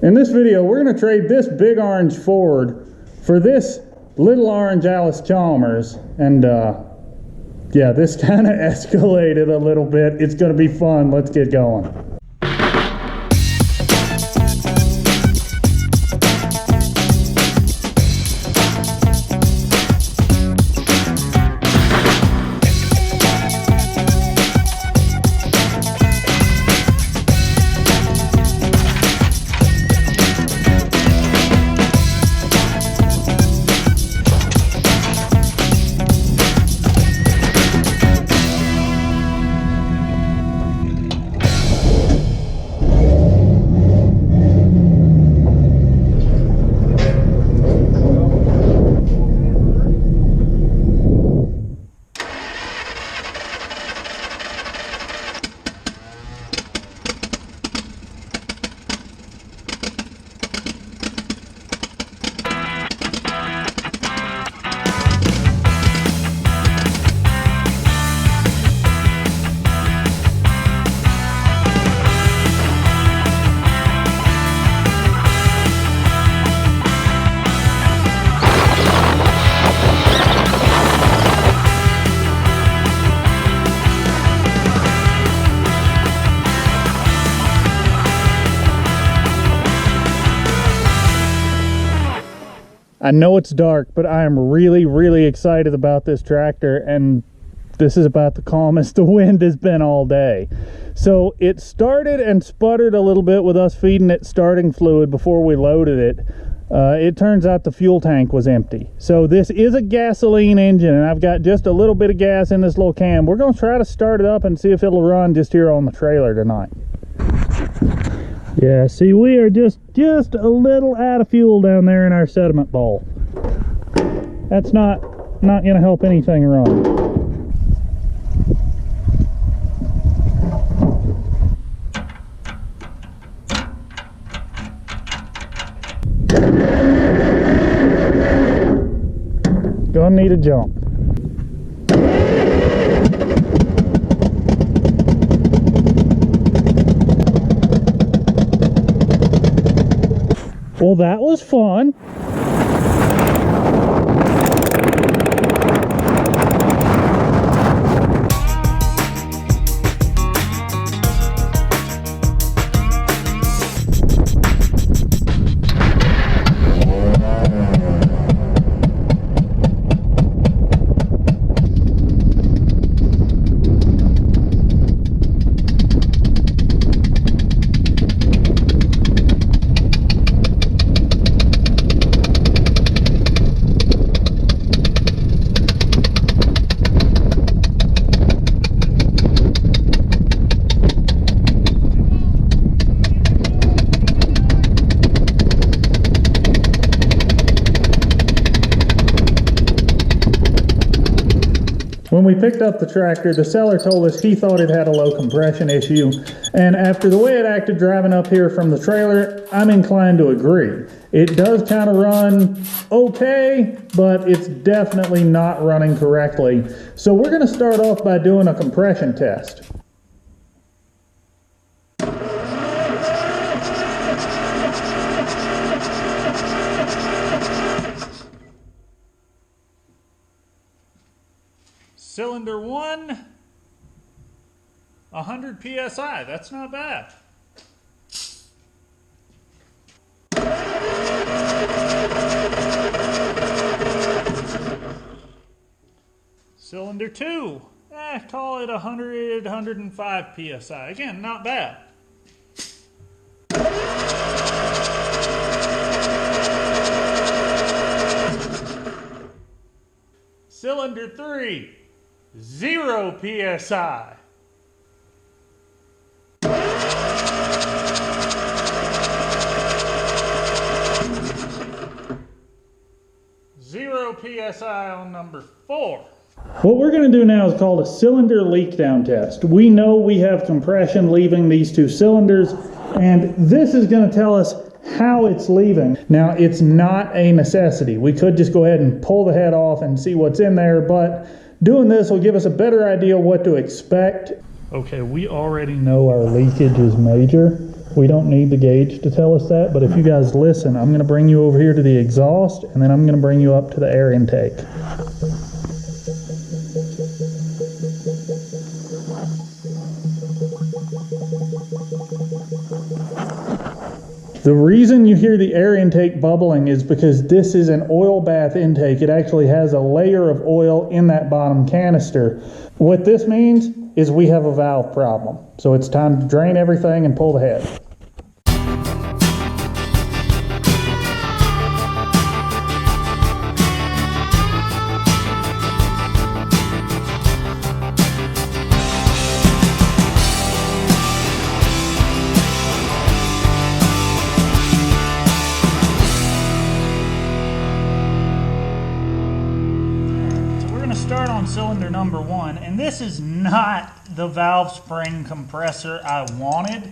In this video, we're going to trade this big orange Ford for this little orange Alice Chalmers. And yeah, this kind of escalated a little bit. It's going to be fun. Let's get going. I know it's dark, but I am really excited about this tractor, and this is about the calmest the wind has been all day. So it started and sputtered a little bit with us feeding it starting fluid before we loaded it. It turns out the fuel tank was empty. So this is a gasoline engine, and I've got just a little bit of gas in this little can. We're going to try to start it up and see if it'll run just here on the trailer tonight. Yeah, see, we are just a little out of fuel down there in our sediment bowl. That's not going to help anything run. Gonna need a jump. Well, that was fun. When we picked up the tractor, the seller told us he thought it had a low compression issue, and after the way it acted driving up here from the trailer, I'm inclined to agree. It does kind of run okay, but it's definitely not running correctly. So we're going to start off by doing a compression test. Cylinder 1, 100 PSI, that's not bad. Cylinder 2, call it 100, 105 PSI, again, not bad. Cylinder 3, 0 PSI. Zero PSI on number 4. What we're going to do now is called a cylinder leak down test. We know we have compression leaving these two cylinders, and this is going to tell us how it's leaving. Now, it's not a necessity. We could just go ahead and pull the head off and see what's in there, but doing this will give us a better idea what to expect. Okay, we already know our leakage is major. We don't need the gauge to tell us that, but if you guys listen, I'm going to bring you over here to the exhaust, and then I'm going to bring you up to the air intake. The reason you hear the air intake bubbling is because this is an oil bath intake. It actually has a layer of oil in that bottom canister. What this means is we have a valve problem. So it's time to drain everything and pull the head. Start on cylinder number 1, and this is not the valve spring compressor I wanted.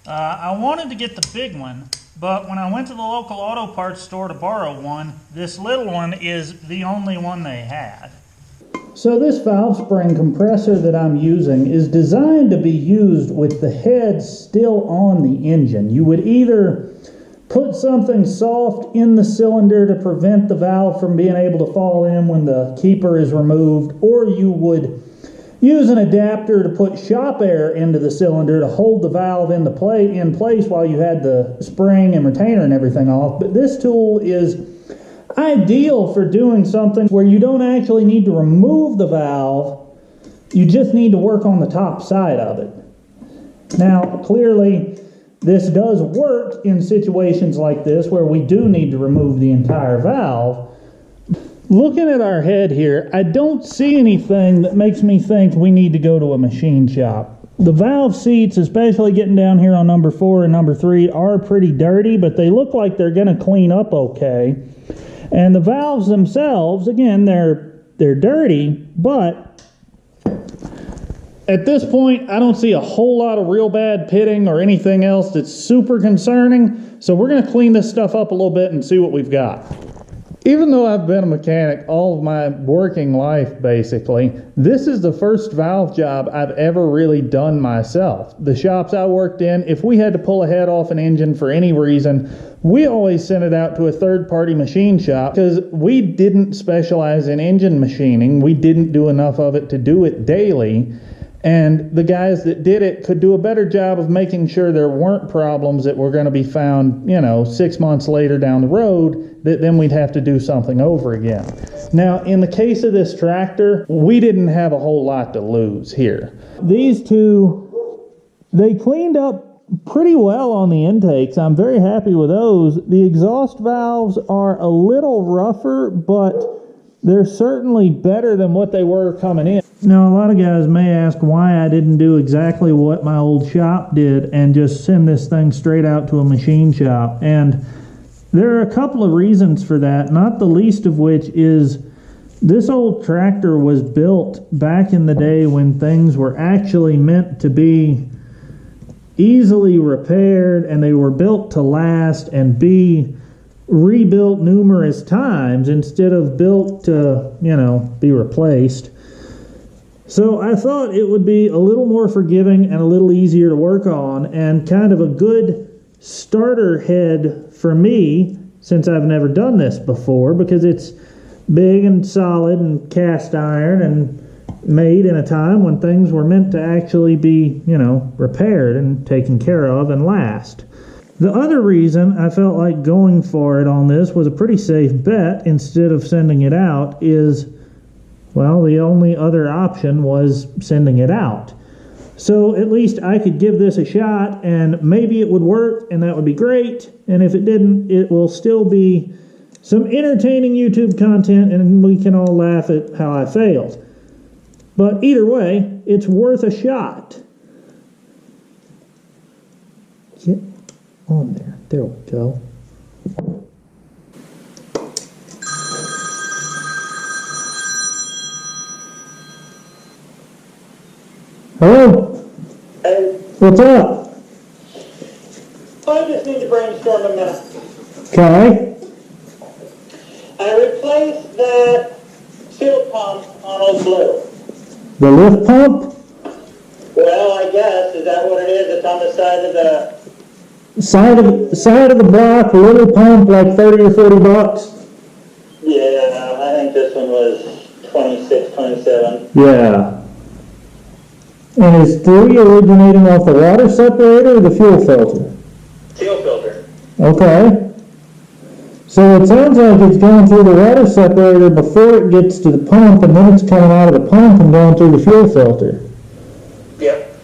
I wanted to get the big one, but when I went to the local auto parts store to borrow one, this little one is the only one they had. So this valve spring compressor that I'm using is designed to be used with the head still on the engine. You would either put something soft in the cylinder to prevent the valve from being able to fall in when the keeper is removed, or you would use an adapter to put shop air into the cylinder to hold the valve in place while you had the spring and retainer and everything off. But this tool is ideal for doing something where you don't actually need to remove the valve, you just need to work on the top side of it. Now, clearly, this does work in situations like this where we do need to remove the entire valve. Looking at our head here, I don't see anything that makes me think we need to go to a machine shop. The valve seats, especially getting down here on number 4 and number 3, are pretty dirty, but they look like they're going to clean up okay. And the valves themselves, again, they're dirty, but at this point, I don't see a whole lot of real bad pitting or anything else that's super concerning, so we're going to clean this stuff up a little bit and see what we've got. Even though I've been a mechanic all of my working life, basically, this is the first valve job I've ever really done myself. The shops I worked in, if we had to pull a head off an engine for any reason, we always sent it out to a third-party machine shop because we didn't specialize in engine machining. We didn't do enough of it to do it daily. And the guys that did it could do a better job of making sure there weren't problems that were going to be found, 6 months later down the road, that then we'd have to do something over again. Now, in the case of this tractor, we didn't have a whole lot to lose here. These two, they cleaned up pretty well on the intakes. I'm very happy with those. The exhaust valves are a little rougher, but they're certainly better than what they were coming in. Now, a lot of guys may ask why I didn't do exactly what my old shop did and just send this thing straight out to a machine shop. And there are a couple of reasons for that, not the least of which is this old tractor was built back in the day when things were actually meant to be easily repaired, and they were built to last and be rebuilt numerous times instead of built to, be replaced. So I thought it would be a little more forgiving and a little easier to work on, and kind of a good starter head for me, since I've never done this before, because it's big and solid and cast iron and made in a time when things were meant to actually be, repaired and taken care of and last. The other reason I felt like going for it on this was a pretty safe bet instead of sending it out is, well, the only other option was sending it out. So at least I could give this a shot, and maybe it would work, and that would be great. And if it didn't, it will still be some entertaining YouTube content, and we can all laugh at how I failed. But either way, it's worth a shot. Get on there. There we go. Hello? Hey, What's up? I just need to brainstorm a minute. Okay. I replaced that fuel pump on Old Blue. The lift pump? Well, I guess, is that what it is? It's on the side of the Side of the block, little pump, like 30 or 40 bucks. Yeah, I think this one was 26, 27. Yeah. And is 3 originating off the water separator or the fuel filter? Fuel filter. Okay. So it sounds like it's going through the water separator before it gets to the pump, and then it's coming out of the pump and going through the fuel filter. Yep.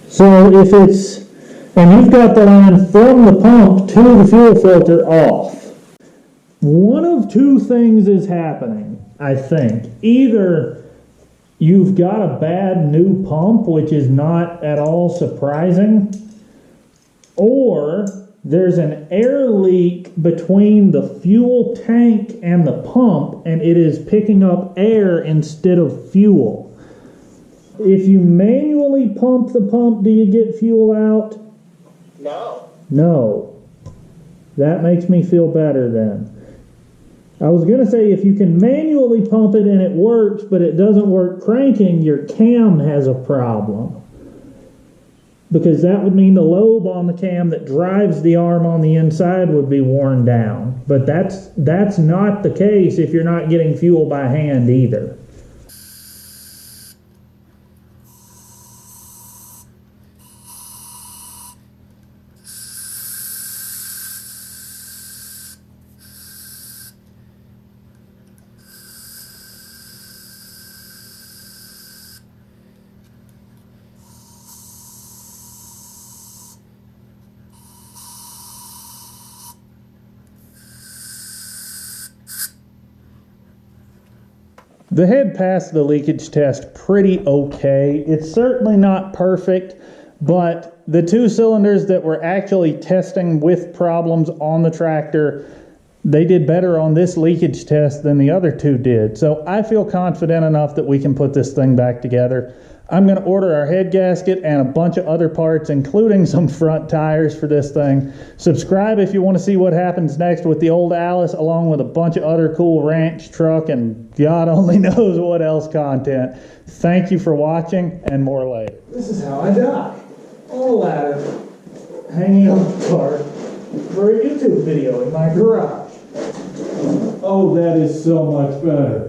So if it's, and you've got the line from the pump to the fuel filter off, one of two things is happening, I think. Either you've got a bad new pump, which is not at all surprising, or there's an air leak between the fuel tank and the pump, and it is picking up air instead of fuel. If you manually pump the pump, do you get fuel out? No. No. That makes me feel better then. I was going to say if you can manually pump it and it works, but it doesn't work cranking, your cam has a problem. Because that would mean the lobe on the cam that drives the arm on the inside would be worn down. But that's not the case if you're not getting fuel by hand either. The head passed the leakage test pretty okay. It's certainly not perfect, but the 2 cylinders that were actually testing with problems on the tractor, they did better on this leakage test than the other 2 did. So I feel confident enough that we can put this thing back together. I'm going to order our head gasket and a bunch of other parts, including some front tires for this thing. Subscribe if you want to see what happens next with the old Alice, along with a bunch of other cool ranch, truck, and God only knows what else content. Thank you for watching, and more later. This is how I die. On a ladder, hanging on the car for a YouTube video in my garage. Oh, that is so much better.